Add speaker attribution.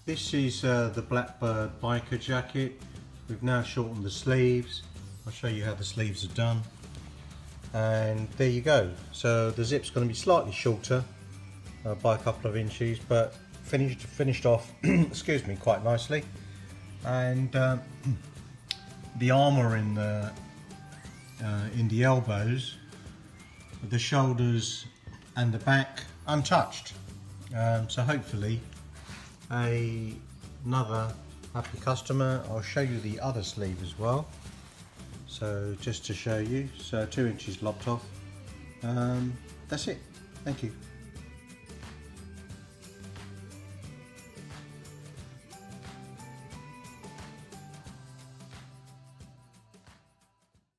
Speaker 1: This is the Blackbird biker jacket. We've now shortened the sleeves. I'll show you how the sleeves are done. And there you go. So the zip's going to be slightly shorter by a couple of inches, but finished off excuse me, quite nicely. And the armour in the elbows, the shoulders and the back untouched. So hopefully another happy customer. I'll show you the other sleeve as well. So just to show you, so 2 inches lopped off. That's it. Thank you.